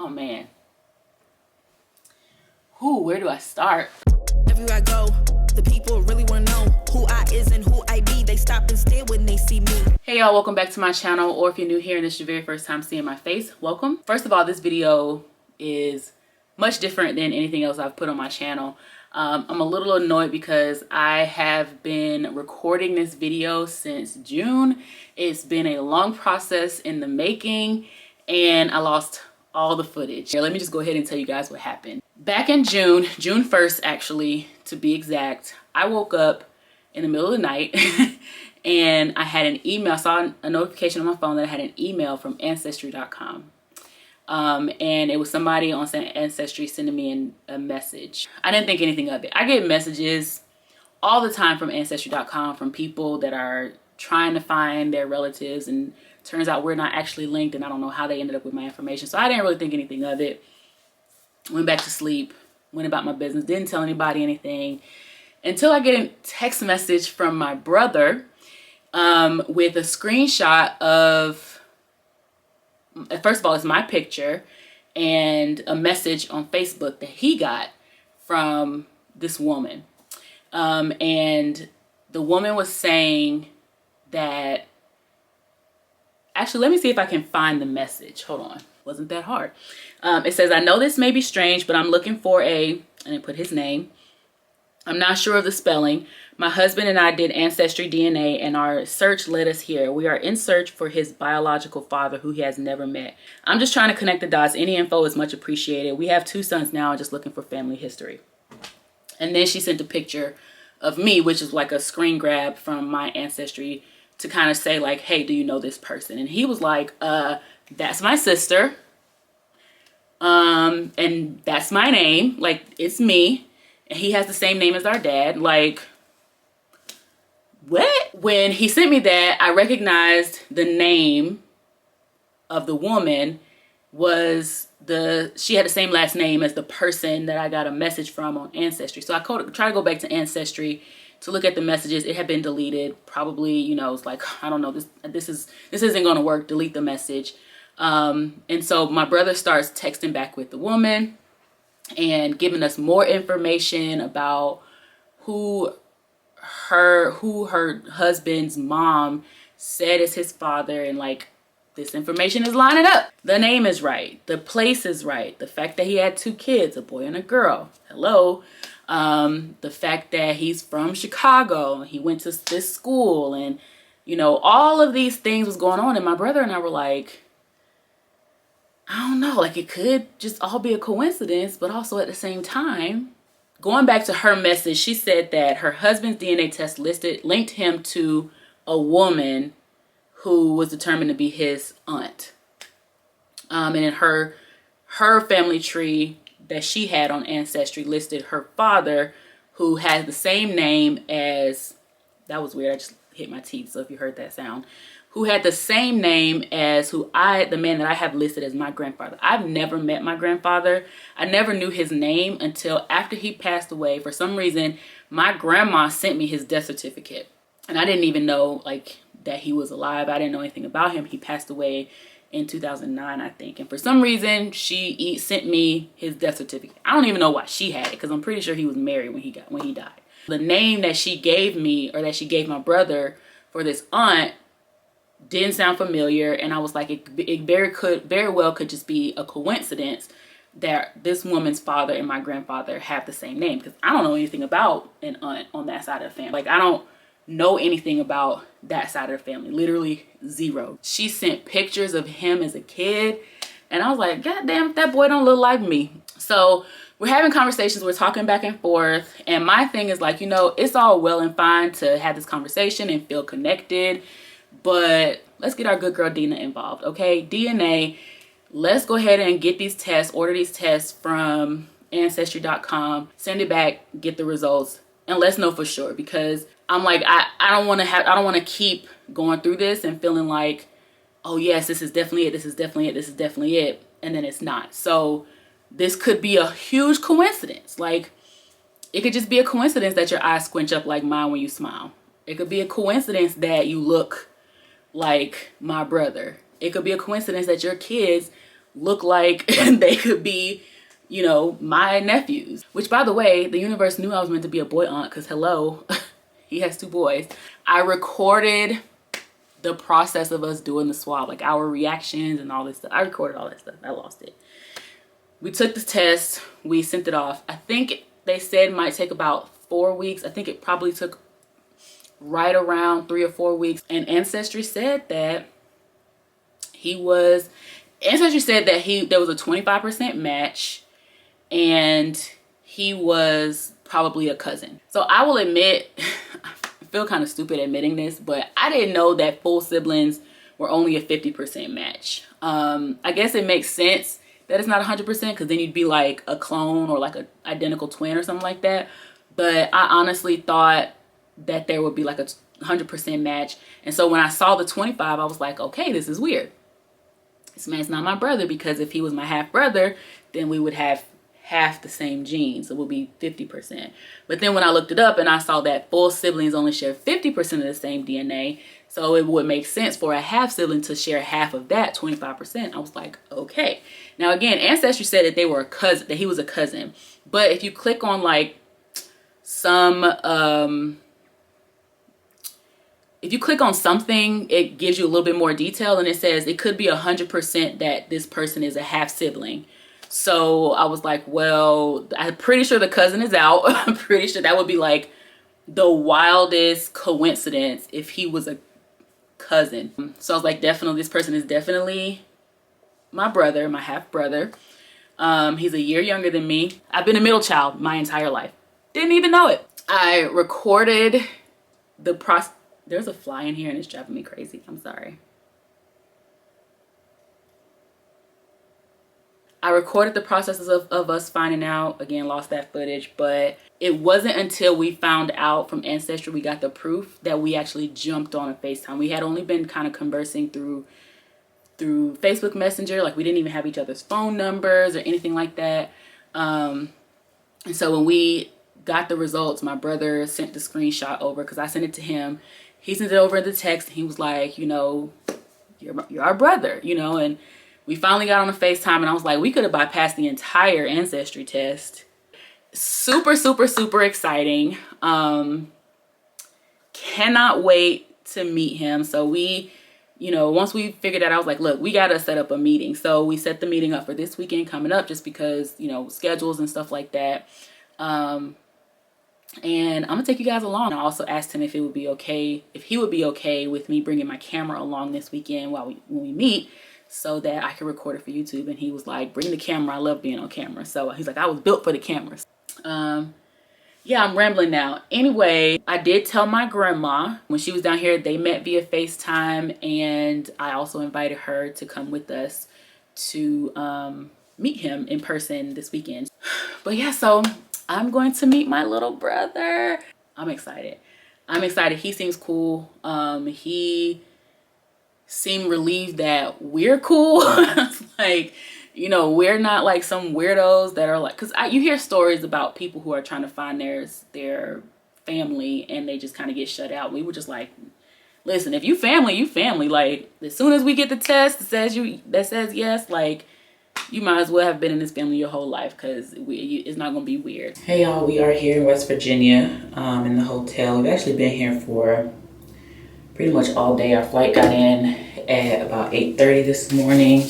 Oh man. Where do I start? Everywhere I go, the people really want to know who I is and who I be. They stop and stare when they see me. Hey y'all, welcome back to my channel, or if you're new here and this is your very first time seeing my face, welcome. First of all, this video is much different than anything else I've put on my channel. I'm a little annoyed because I have been recording this video since June. It's been a long process in the making and I lost all the footage. Here, let me just go ahead and tell you guys what happened. Back in June 1st actually, to be exact, I woke up in the middle of the night and I had an email. I saw a notification on my phone that I had an email from Ancestry.com. And it was somebody on Ancestry sending me a message. I didn't think anything of it. I get messages all the time from Ancestry.com from people that are trying to find their relatives, and turns out we're not actually linked, and I don't know how they ended up with my information. So I didn't really think anything of it. Went back to sleep, went about my business, didn't tell anybody anything until I get a text message from my brother with a screenshot of, first of all, it's my picture and a message on Facebook that he got from this woman. And the woman was saying that, actually, let me see if I can find the message. Hold on. Wasn't that hard. It says, I know this may be strange, but I'm looking for and it put his name. I'm not sure of the spelling. My husband and I did Ancestry DNA and our search led us here. We are in search for his biological father who he has never met. I'm just trying to connect the dots. Any info is much appreciated. We have 2 sons now, just looking for family history. And then she sent a picture of me, which is like a screen grab from my Ancestry to kind of say like, hey, do you know this person? And he was like, that's my sister. And that's my name. Like, it's me. And he has the same name as our dad. Like, what? When he sent me that, I recognized the name of the woman was she had the same last name as the person that I got a message from on Ancestry. So I tried to go back to Ancestry to look at the messages. It had been deleted. Probably, you know, it's like, I don't know, this isn't going to work. Delete the message. And so my brother starts texting back with the woman and giving us more information about who her husband's mom said is his father, and like, this information is lining up. The name is right. The place is right. The fact that he had 2 kids, a boy and a girl. Hello. The fact that he's from Chicago. He went to this school, and you know, all of these things was going on. And my brother and I were like, I don't know, like, it could just all be a coincidence, but also at the same time, going back to her message, she said that her husband's DNA test linked him to a woman who was determined to be his aunt. And in her family tree that she had on Ancestry listed her father, who has the same name as, that was weird, I just hit my teeth, so if you heard that sound, who had the same name as the man that I have listed as my grandfather. I've never met my grandfather. I never knew his name until after he passed away. For some reason, my grandma sent me his death certificate. And I didn't even know like that he was alive. I didn't know anything about him. He passed away in 2009, I think. And for some reason, she sent me his death certificate. I don't even know why she had it, because I'm pretty sure he was married when he died. The name that she gave me, or that she gave my brother for this aunt, didn't sound familiar, and I was like, it very well could just be a coincidence that this woman's father and my grandfather have the same name, because I don't know anything about an aunt on that side of the family. Like, I don't know anything about that side of the family, literally zero. She sent pictures of him as a kid, and I was like, God damn, that boy don't look like me. So we're having conversations, we're talking back and forth, and my thing is like, you know, it's all well and fine to have this conversation and feel connected, but let's get our good girl Dina involved, okay? DNA, let's go ahead and get these tests, order these tests from Ancestry.com, send it back, get the results, and let's know for sure. Because I'm like, I don't want to keep going through this and feeling like, oh yes, this is definitely it, this is definitely it, this is definitely it, and then it's not. So this could be a huge coincidence. Like, it could just be a coincidence that your eyes squinch up like mine when you smile. It could be a coincidence that you look like my brother. It could be a coincidence that your kids look like they could be, you know, my nephews. Which, by the way, the universe knew I was meant to be a boy aunt, because hello, he has 2 boys. I recorded the process of us doing the swab, like our reactions and all this stuff. I recorded all that stuff. I lost it. We took the test. We sent it off. I think they said it might take about 4 weeks. I think it probably took right around 3 or 4 weeks. And Ancestry said that there was a 25% match, and he was probably a cousin. So I will admit, I feel kind of stupid admitting this, but I didn't know that full siblings were only a 50% match. I guess it makes sense that it's not 100%, because then you'd be like a clone or like an identical twin or something like that. But I honestly thought that there would be like a 100% match. And so when I saw the 25, I was like, okay, this is weird. This man's not my brother, because if he was my half brother, then we would have half the same genes. It would be 50%. But then when I looked it up and I saw that full siblings only share 50% of the same DNA, so it would make sense for a half sibling to share half of that, 25%. I was like, okay. Now again, Ancestry said that they were a cousin, that he was a cousin. But if you click on like if you click on something, it gives you a little bit more detail, and it says it could be 100% that this person is a half sibling. So I was like, well, I'm pretty sure the cousin is out. I'm pretty sure that would be like the wildest coincidence if he was a cousin. So I was like, definitely, this person is definitely my brother, my half brother. He's a year younger than me. I've been a middle child my entire life. Didn't even know it. I recorded the process. There's a fly in here and it's driving me crazy. I'm sorry. I recorded the processes of us finding out. Again, lost that footage, but it wasn't until we found out from Ancestry, we got the proof, that we actually jumped on a FaceTime. We had only been kind of conversing through Facebook Messenger. Like, we didn't even have each other's phone numbers or anything like that. And so when we got the results, my brother sent the screenshot over, because I sent it to him. He sent it over in the text, and he was like, you know, you're our brother, you know. And we finally got on a FaceTime, and I was like, we could have bypassed the entire Ancestry test. Super, super, super exciting. Cannot wait to meet him. So we, you know, once we figured that out, I was like, look, we got to set up a meeting. So we set the meeting up for this weekend coming up, just because, you know, schedules and stuff like that. And I'm gonna take you guys along. I also asked him if he would be okay with me bringing my camera along this weekend when we meet, so that I can record it for YouTube. And he was like, bring the camera, I love being on camera. So he's like, I was built for the cameras. Yeah, I'm rambling now. Anyway, I did tell my grandma when she was down here. They met via FaceTime, and I also invited her to come with us to meet him in person this weekend. But yeah, so I'm going to meet my little brother. I'm excited. He seems cool. He seemed relieved that we're cool. Like, you know, we're not like some weirdos that are like, because you hear stories about people who are trying to find their family, and they just kind of get shut out. We were just like, listen, if you family, you family. Like, as soon as we get the test that says yes, like, you might as well have been in this family your whole life, because it's not gonna be weird. Hey y'all, we are here in West Virginia, in the hotel. We've actually been here for pretty much all day. Our flight got in at about 8:30 this morning.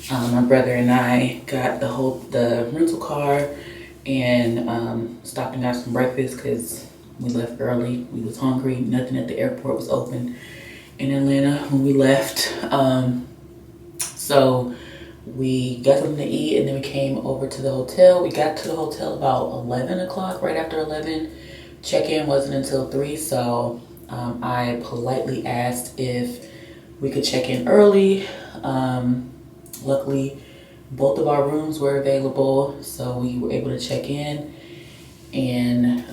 My brother and I got the rental car and stopped and got some breakfast, because we left early. We was hungry. Nothing at the airport was open in Atlanta when we left. So we got something to eat, and then we came over to the hotel. We got to the hotel about 11 o'clock, right after 11. Check-in wasn't until 3, so I politely asked if we could check in early. Luckily, both of our rooms were available, so we were able to check in, and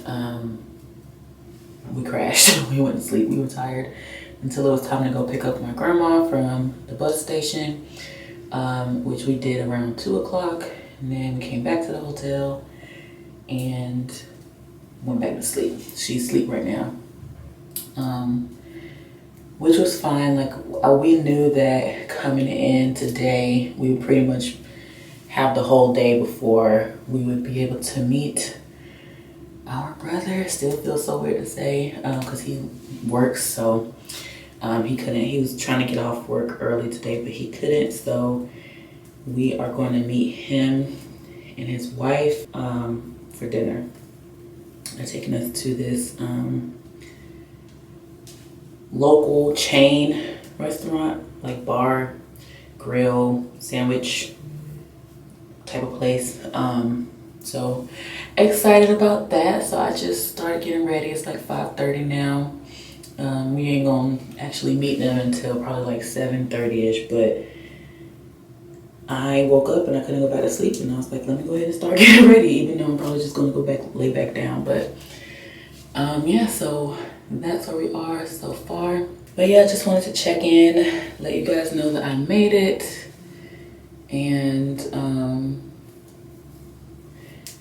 we crashed. We went to sleep. We were tired until it was time to go pick up my grandma from the bus station. Which we did around 2 o'clock, and then we came back to the hotel and went back to sleep. She's asleep right now, which was fine. Like, we knew that coming in today. We would pretty much have the whole day before we would be able to meet our brother. Still feels so weird to say because he works, so he couldn't. He was trying to get off work early today, but he couldn't. So we are going to meet him and his wife for dinner. They're taking us to this local chain restaurant, like bar, grill, sandwich type of place. So excited about that. So I just started getting ready. It's like 5:30 now. We ain't gonna actually meet them until probably like 7:30ish, but I woke up and I couldn't go back to sleep, and I was like, let me go ahead and start getting ready, even though I'm probably just gonna go back, lay back down. But yeah, so that's where we are so far. But yeah, I just wanted to check in, let you guys know that I made it. And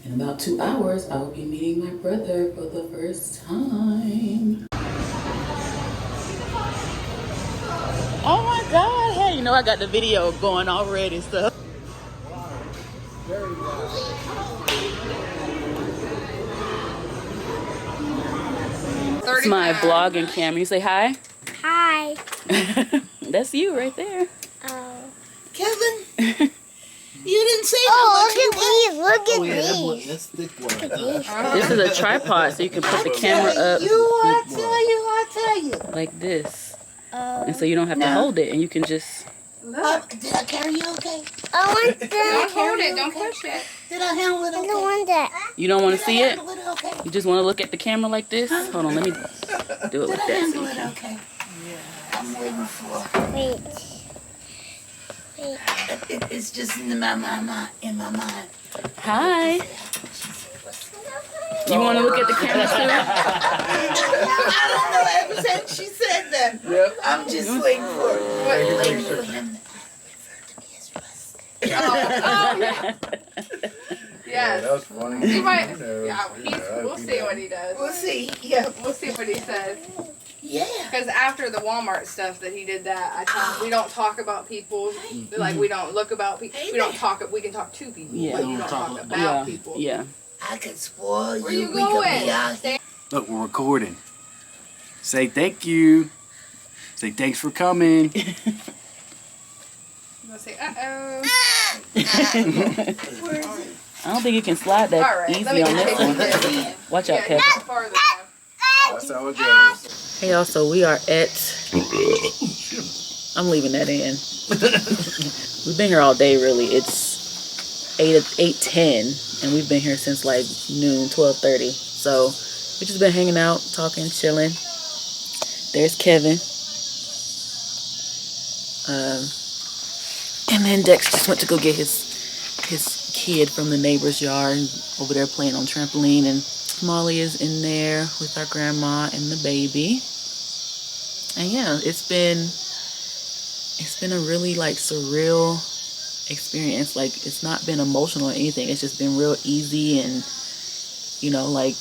in about 2 hours, I will be meeting my brother for the first time. Oh my God, hey, you know I got the video going already, so. It's my vlogging camera. You say hi? Hi. That's you right there. Oh. Kevin, you didn't say Oh, how much look at these. Look at these. That's thick one. This is a tripod, so you can put the camera up I tell you. like this. And so you don't have to hold it, and you can just... Did I carry you okay? I want that. Don't hold it, don't push it. Did I handle it I okay? don't want that. You don't want to see it? Handle it okay? You just want to look at the camera like this? Hold on, let me do it Did like I that. handle it okay? Yeah. I'm waiting for Wait. It's just in my mind. Hi. You want to look at the camera too? I don't know. Ever since she said that, I'm just waiting for him. Yes. That was funny. He might, Who knows? yeah, Who knows? we'll see what he does. We'll see. Yeah. We'll see what he says. Yeah. Because after the Walmart stuff that he did that, I told him we don't talk about people. Like, we don't look about people. We don't talk, we can talk to people. Yeah. But you don't talk about Yeah, people. yeah. I could spoil you. Where you We could going? be out here. Look, we're recording. Say thank you. Say thanks for coming. I'm going to say, uh-oh. I don't think you can slide that All right, easy let me on just this take one. this. Watch out, Yeah, Kevin. not far this time. That's how it goes. Hey, y'all, so we are at... I'm leaving that in. We've been here all day, really. It's 8:10, and we've been here since like noon, 12:30. So we've just been hanging out, talking, chilling. There's Kevin. And then Dex just went to go get his kid from the neighbor's yard, over there playing on trampoline, and Molly is in there with our grandma and the baby. And yeah, it's been a really like surreal experience. Like, it's not been emotional or anything. It's just been real easy, and you know, like,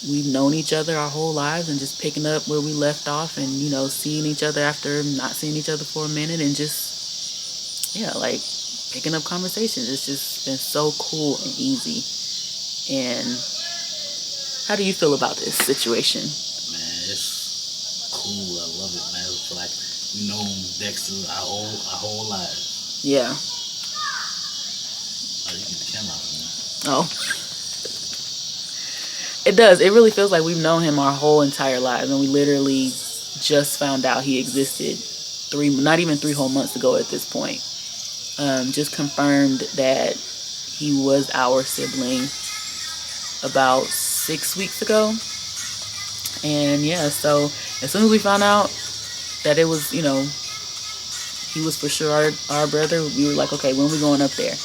we've known each other our whole lives, and just picking up where we left off, and you know, seeing each other after not seeing each other for a minute, and just, yeah, like, picking up conversations. It's just been so cool and easy. And how do you feel about this situation? Man, it's cool. I love it, man. It's like we've known Dexter our whole lives. Yeah. Oh, you get the camera off, man. Oh. It does. It really feels like we've known him our whole entire lives, and we literally just found out he existed not even 3 whole months ago at this point. Just confirmed that he was our sibling about 6 weeks ago. And yeah, so as soon as we found out that it was, you know, he was for sure our brother, we were like, okay, when are we going up there?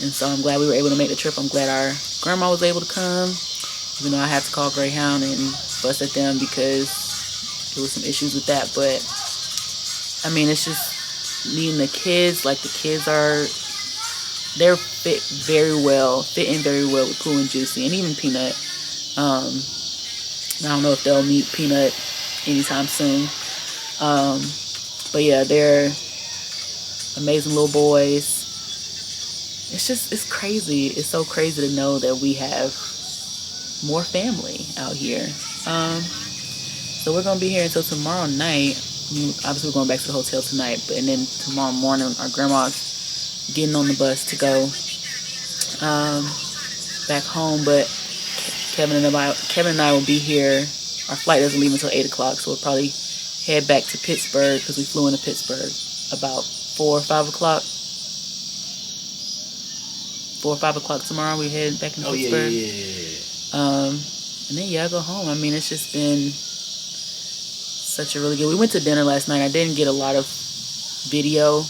And so I'm glad we were able to make the trip. I'm glad our grandma was able to come, even though I had to call Greyhound and fuss at them because there was some issues with that. But I mean, it's just meeting the kids. Like, the kids they're fitting very well with Pooh and Juicy, and even Peanut. I don't know if they'll meet Peanut anytime soon. But yeah, they're amazing little boys. It's crazy. It's so crazy to know that we have more family out here. So we're gonna be here until tomorrow night. Obviously we're going back to the hotel tonight, and then tomorrow morning our grandma's getting on the bus to go back home. But Kevin and I will be here. Our flight doesn't leave until 8 o'clock, so we'll probably head back to Pittsburgh, because we flew into Pittsburgh about 4 or 5 o'clock. 4 or 5 o'clock tomorrow. We head back into Pittsburgh. And then I go home. I mean, it's just been such a really good. We went to dinner last night. I didn't get a lot of video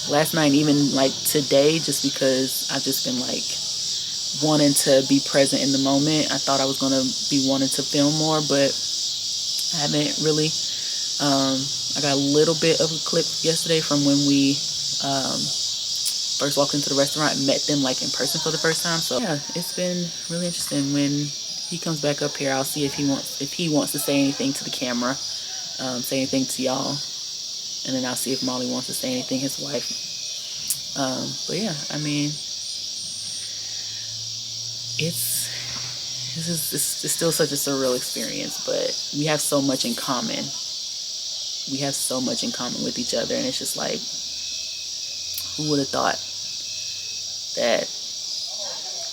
last night, even like today, just because I've just been like wanting to be present in the moment. I thought I was gonna be wanting to film more, but I haven't really. I got a little bit of a clip yesterday from when we first walked into the restaurant and met them like in person for the first time. So yeah, it's been really interesting. When he comes back up here, I'll see if he wants to say anything to the camera, say anything to y'all, and then I'll see if Molly wants to say anything, his wife. But yeah, I mean, it's still such a surreal experience, but we have so much in common. We have so much in common with each other, and it's just like, who would have thought that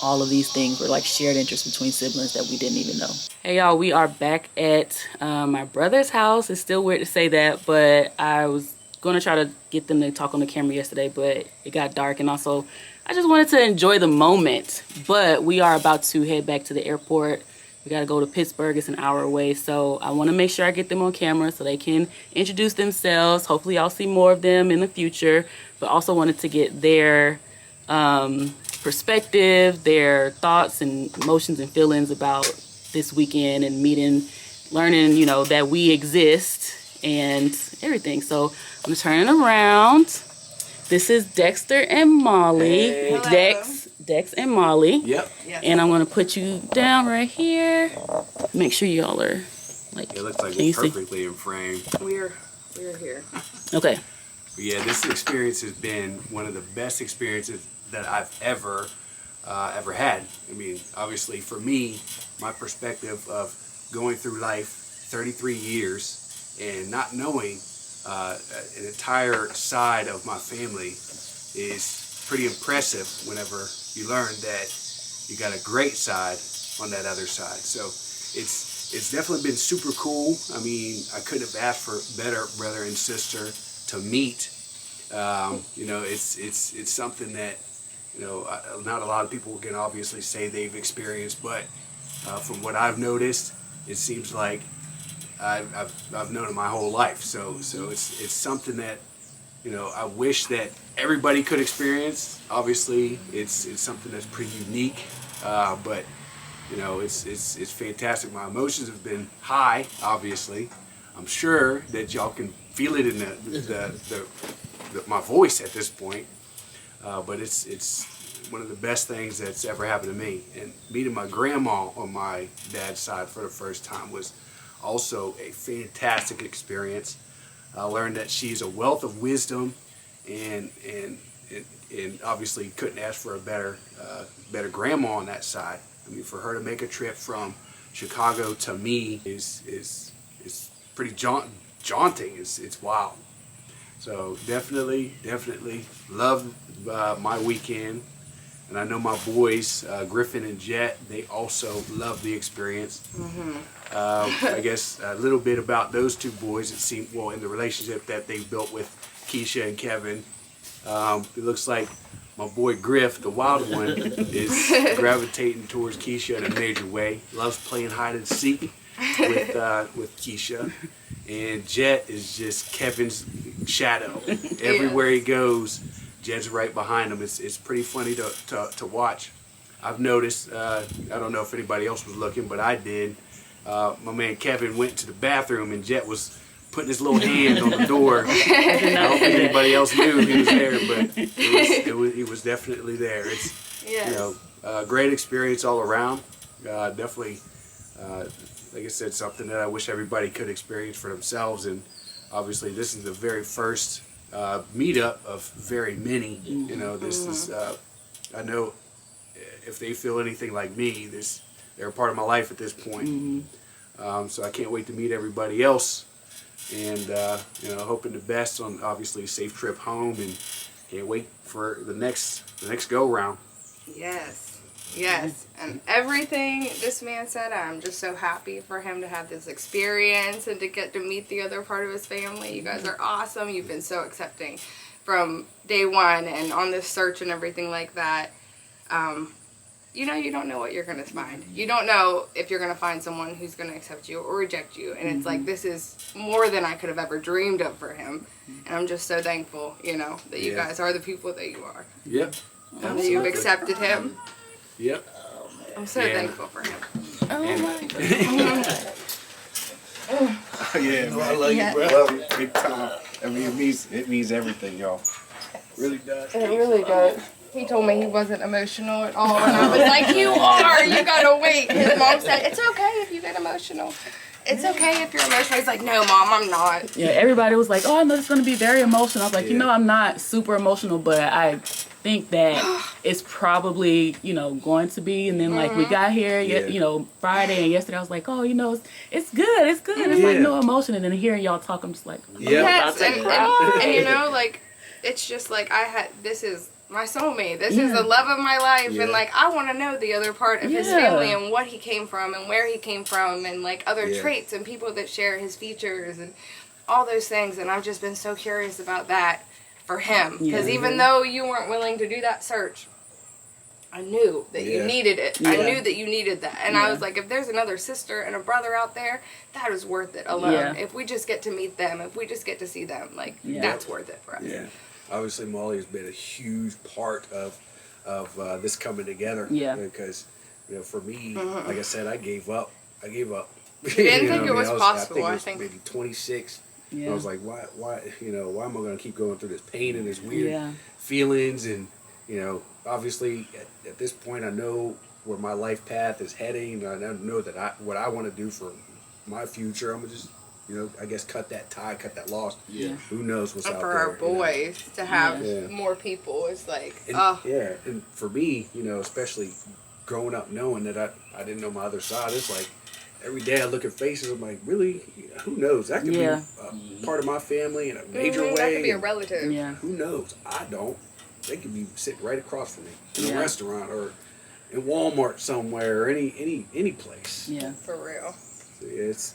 all of these things were like shared interests between siblings that we didn't even know. Hey y'all, we are back at my brother's house. It's still weird to say that, but I was gonna try to get them to talk on the camera yesterday, but it got dark, and also I just wanted to enjoy the moment. But we are about to head back to the airport. We gotta go to Pittsburgh. It's an hour away, so I want to make sure I get them on camera so they can introduce themselves. Hopefully I'll see more of them in the future, but also wanted to get their perspective, their thoughts and emotions and feelings about this weekend and meeting, learning, you know, that we exist and everything. So I'm gonna turn it around. This is Dexter and Molly. Hey. Dex and Molly. Yep. And I'm gonna put you down right here. Make sure y'all are like. It looks like can you it's see? perfectly in frame. We're here. Okay. Yeah, this experience has been one of the best experiences that I've ever had. I mean, obviously for me, my perspective of going through life 33 years and not knowing an entire side of my family is pretty impressive whenever you learn that you got a great side on that other side. So it's definitely been super cool. I mean, I couldn't have asked for better brother and sister to meet. You know, it's something that, you know, not a lot of people can obviously say they've experienced, but from what I've noticed, it seems like I've known it my whole life. So it's something that, you know, I wish that everybody could experience. Obviously, it's something that's pretty unique, but you know, it's fantastic. My emotions have been high. Obviously, I'm sure that y'all can feel it in my voice at this point. But it's one of the best things that's ever happened to me. And meeting my grandma on my dad's side for the first time was also a fantastic experience. I learned that she's a wealth of wisdom, and obviously couldn't ask for a better grandma on that side. I mean, for her to make a trip from Chicago to me is pretty jaunting. It's wild. So definitely loved my weekend, and I know my boys Griffin and Jet, they also loved the experience. I guess a little bit about those two boys. It seemed, well, in the relationship that they built with Keisha and Kevin, it looks like my boy Griff, the wild one, is gravitating towards Keisha in a major way. Loves playing hide and seek with Keisha, and Jet is just Kevin's shadow. Everywhere he goes, Jet's right behind him. It's pretty funny to watch. I've noticed, I don't know if anybody else was looking, but I did. My man Kevin went to the bathroom and Jet was putting his little hand on the door. I don't think anybody else knew he was there, but he was definitely there. It's, you know, great experience all around. Definitely, like I said, something that I wish everybody could experience for themselves. And obviously, this is the very first meetup of very many. You know, this is, I know if they feel anything like me, they're a part of my life at this point. So I can't wait to meet everybody else, and you know, hoping the best on obviously a safe trip home, and can't wait for the next go round. Yes, and everything this man said, I'm just so happy for him to have this experience and to get to meet the other part of his family. You guys are awesome. You've been so accepting from day one and on this search and everything like that. You know, you don't know what you're going to find. You don't know if you're going to find someone who's going to accept you or reject you. And it's like, this is more than I could have ever dreamed of for him. And I'm just so thankful, you know, that you guys are the people that you are. Yep. And that you've accepted him. Yep. I'm so thankful for him. Yeah, I love you, bro. love it big time. I mean, it means everything, y'all. Really does. It really does. He told me he wasn't emotional at all, and I was like, you are! You gotta wait. His mom said, it's okay if you get emotional. It's okay if you're emotional. He's like, no, Mom, I'm not. Yeah, everybody was like, oh, I know it's going to be very emotional. I was like, you know, I'm not super emotional, but I think that it's probably, you know, going to be. And then, like, we got here, you know, Friday, and yesterday I was like, oh, you know, it's good. It's like no emotion. And then hearing y'all talk, I'm just like, Yes, and you know, like, it's just like this is my soulmate. This is the love of my life. And, like, I want to know the other part of his family and what he came from and where he came from and, like, other traits and people that share his features and all those things. And I've just been so curious about that for him. Because even though you weren't willing to do that search, I knew that you needed it. I knew that you needed that. And I was like, if there's another sister and a brother out there, that is worth it alone. If we just get to meet them, if we just get to see them, like, that's worth it for us. Yeah. Obviously, Molly has been a huge part of this coming together. Yeah. Because, you know, for me, like I said, I gave up. You didn't think it was possible, I think maybe 26. I was like, why, you know, why am I going to keep going through this pain and this weird feelings? And, you know, obviously, at this point, I know where my life path is heading. I know that what I want to do for my future. I'm going to just, you know, I guess cut that tie, cut that loss. Yeah. Who knows what's out there. For our boys to have more people is like, Yeah, and for me, you know, especially growing up knowing that I didn't know my other side, it's like every day I look at faces, I'm like, really? Who knows? That could be a part of my family in a major way. That could be a relative. Yeah. Who knows? I don't. They could be sitting right across from me in a restaurant or in Walmart somewhere or any place. Yeah. For real. It's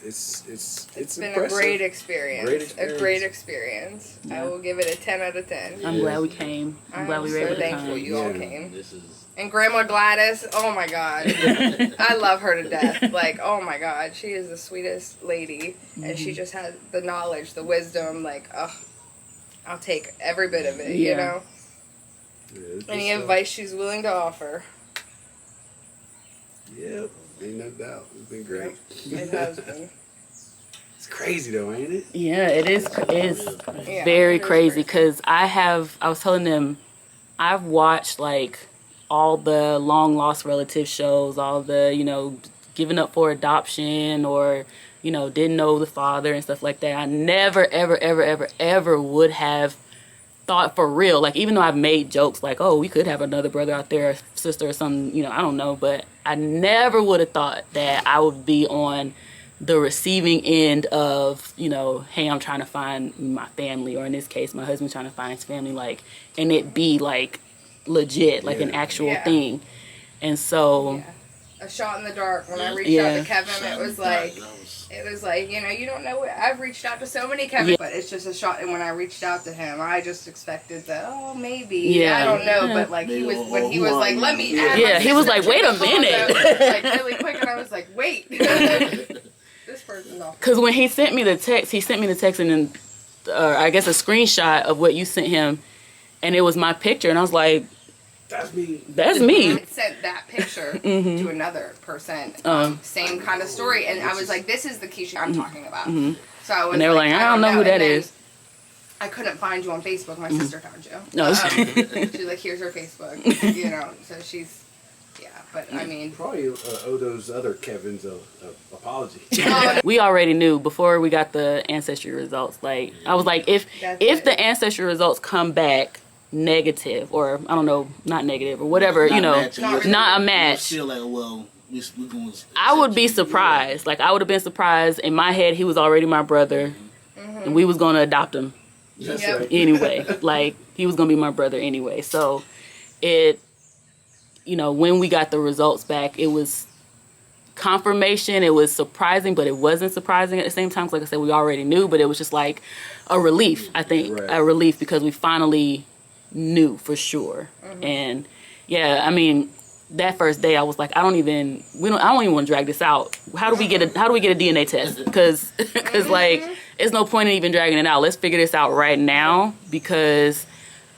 been impressive. a great experience. A great experice. Yeah. I will give it a 10 out of 10. I'm glad we came. I'm glad we were able to thankful come. you all came. And Grandma Gladys, oh my God. I love her to death. Like, oh my God. She is the sweetest lady. And she just has the knowledge, the wisdom. Like, I'll take every bit of it, you know? Any advice she's willing to offer. Yep, ain't no doubt. It's been great. It has been. It's crazy though, ain't it? Yeah, it is. It's very crazy because I was telling them, I've watched like all the long lost relative shows, all the, you know, giving up for adoption or, you know, didn't know the father and stuff like that. I never, ever, ever, ever, ever would have thought for real, like, even though I've made jokes like, oh, we could have another brother out there, or sister or something, you know, I don't know, but I never would have thought that I would be on the receiving end of, you know, hey, I'm trying to find my family, or in this case, my husband trying to find his family, like, and it be like legit, like an actual thing. And so a shot in the dark. When I reached out to Kevin, it was like, you know, you don't know. I've reached out to so many Kevin, but it's just a shot. And when I reached out to him, I just expected that, oh, maybe. I don't know. But like he was like, let me add. He was like, wait a minute. Like really quick, and I was like, wait. This person's off. Because when he sent me the text, and then I guess a screenshot of what you sent him, and it was my picture, and I was like, that's me. That's me. I sent that picture to another person. Same kind of story. And I was like, this is the Keisha I'm talking about. So I was and they were like, I don't know who that is. I couldn't find you on Facebook. My sister found you. No. She's like, here's her Facebook. You know, so she's Yeah, but I mean, Probably owe those other Kevins a apology. We already knew before we got the Ancestry results. Like, I was like, if the Ancestry results come back negative, or I don't know, not negative or whatever, Not you know, matching. not a You're match. still like, well, we're going to I would be surprised. Like, I would have been surprised. In my head, he was already my brother, and we was gonna adopt him That's Yep. right. anyway. Like, he was gonna be my brother anyway. So, it, you know, when we got the results back, it was confirmation. It was surprising, but it wasn't surprising at the same time. 'Cause like I said, we already knew, but it was just like a relief. I think Right. a relief because we finally knew for sure. And yeah, I mean, that first day I was like, I don't even want to drag this out. How do we get a DNA test? Because like, it's no point in even dragging it out. Let's figure this out right now, because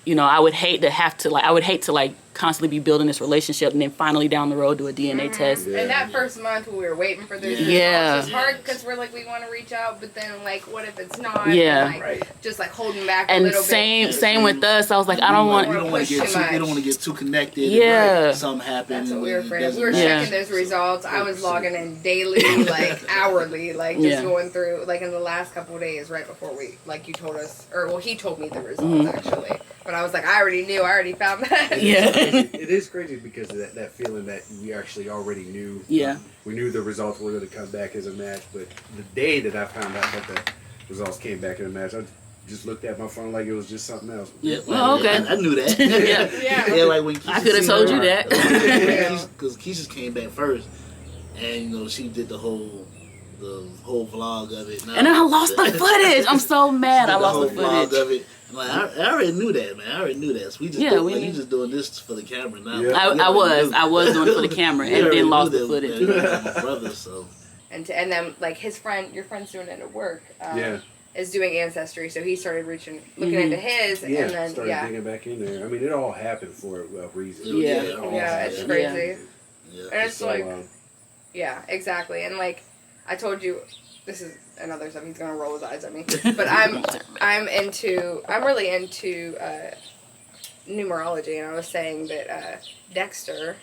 you know, I would hate to constantly be building this relationship and then finally down the road do a DNA test. and that first month when we were waiting for those Yeah. results, it's hard because we're like, we want to reach out, but then like, what if it's not? Yeah. And, like, just like holding back a And little same with us. I was like, I don't You want. don't want push to get too too. You much. don't want to get too connected. Yeah. Something happened. That's what we were and it afraid of. We doesn't were match. checking those results. I was logging in daily, like hourly, like just Yeah. going through, like in the last couple of days right before we, like you told us, or well, he told me the results actually. But I was like, I already knew. I already found that. Yeah. It is crazy because of that feeling that we actually already knew. Yeah. We knew the results were going to come back as a match, but the day that I found out that the results came back in a match, I just looked at my phone like it was just something else. Yeah, Oh, okay. I knew that. Yeah. Yeah. Like when I could have told you that. Because Keisha came back first, and you know she did the whole vlog of it. And then I lost the footage. I'm so mad. I lost the vlog footage. of it. I'm like, I already knew that, man. I already knew that. So we just you just doing this for the camera now. Yeah. I was doing it for the camera and then lost the footage. My brother, so And then like your friend's doing it at work. Yeah. Is doing Ancestry, so he started looking into his, Yeah, and then started digging back in there. I mean, it all happened for a reason. Yeah. It all yeah, it's happened. crazy. yeah. And it's So, like, yeah, exactly. And like I told you, this is another stuff. He's gonna roll his eyes at me, but I'm really into numerology, and I was saying that Dexter,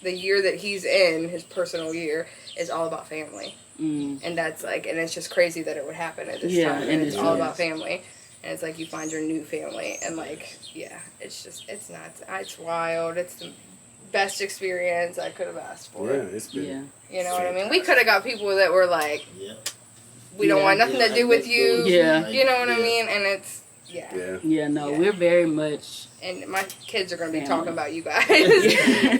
the year that he's in, his personal year, is all about family. And that's like, and it's just crazy that it would happen at this time, and it's all about family. And it's like you find your new family, and like, yeah, it's nuts. It's wild. It's the best experience I could have asked for. Yeah, it's been. You know what I mean? We could have got people that were like, Yeah. we don't want nothing to do with you. Yeah. You know what I mean? And it's, yeah. Yeah, no, we're very much. And my kids are going to be Family. talking about you guys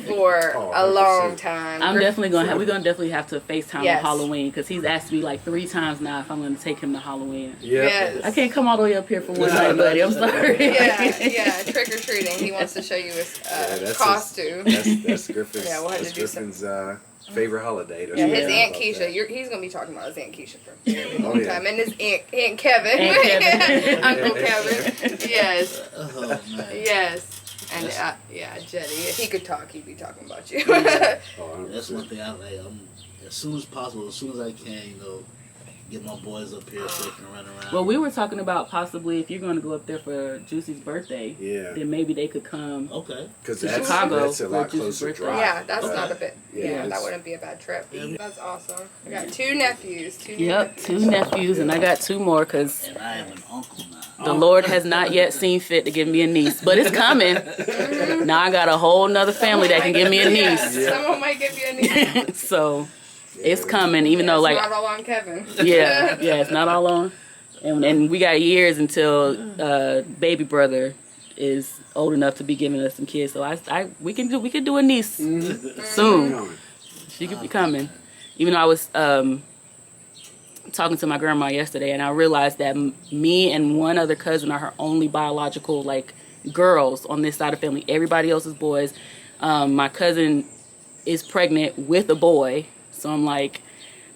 for a long time. I'm definitely gonna have. We're gonna definitely have to FaceTime Yes. on Halloween because he's asked me like 3 times now if I'm gonna take him to Halloween. Yeah. Yes. I can't come all the way up here for one night, buddy. I'm sorry. Yeah, trick or treating. He wants to show you his that's costume. That's Griffin's. Yeah, we'll have that's to do some- Griffin's favorite holiday. That's Yeah, what his I Aunt love Keisha. that. He's gonna be talking about his Aunt Keisha for a very long Oh, yeah. time, and his Aunt Kevin, Aunt Kevin. Uncle Kevin. Yes, Oh man. yes, and yeah, Jetty. If he could talk, he'd be talking about you. Oh, That's one thing I like. As soon as possible, as soon as I can, you know, get my boys up here so they can run around. Well, we were talking about possibly if you're going to go up there for Juicy's birthday, Yeah. then maybe they could come. Okay. Because to that's Chicago a for lot Juicy's closer birthday. drive. Yeah, that's Okay. not a bit. Yeah, Yeah, that it's- wouldn't be a bad trip. That's awesome. I got 2 nephews. 2 new Yep, nephews. 2 nephews, and I got 2 more because And I am an uncle now. the Lord has not yet seen fit to give me a niece, but it's coming. Now I got a whole nother family that can give me a Yeah, niece. someone might give you a niece. So it's coming, even though like It's not all on Kevin. yeah, it's not all on. And we got years until baby brother is old enough to be giving us some kids. So we can do a niece soon. She could be coming. Even though I was talking to my grandma yesterday, and I realized that me and one other cousin are her only biological like girls on this side of the family. Everybody else is boys. My cousin is pregnant with a boy, so I'm like,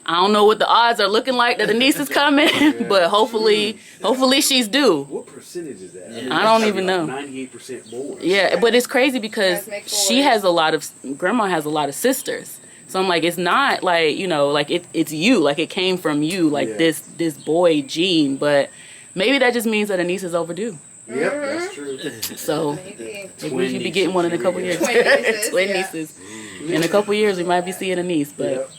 I don't know what the odds are looking like that the niece is coming, but hopefully she's due. What percentage is that? Yeah. I don't even know. 98% more. Yeah, but it's crazy because Guys make she boys. has grandma has a lot of sisters. So I'm like, it's not like, you know, like it's you, like it came from you, like Yeah. this boy gene, but maybe that just means that a niece is overdue. Yep, that's true. So Maybe. maybe we should be getting one in a couple years. Twin nieces, Twin yeah. nieces. In a couple years, we might be seeing a niece. But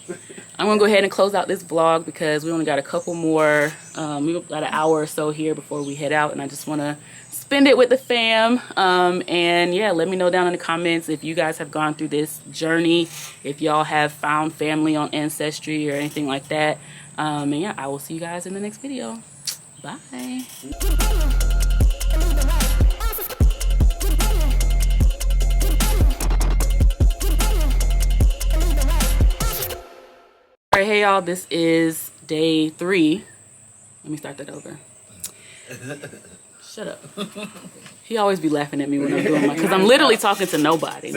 I'm going to go ahead and close out this vlog because we only got a couple more. We got an hour or so here before we head out. And I just want to spend it with the fam. And yeah, let me know down in the comments if you guys have gone through this journey. If y'all have found family on Ancestry or anything like that. And yeah, I will see you guys in the next video. Bye. All right, hey y'all, this is day 3. Let me start that over. Shut up. He always be laughing at me when I'm doing my, because I'm literally talking to nobody.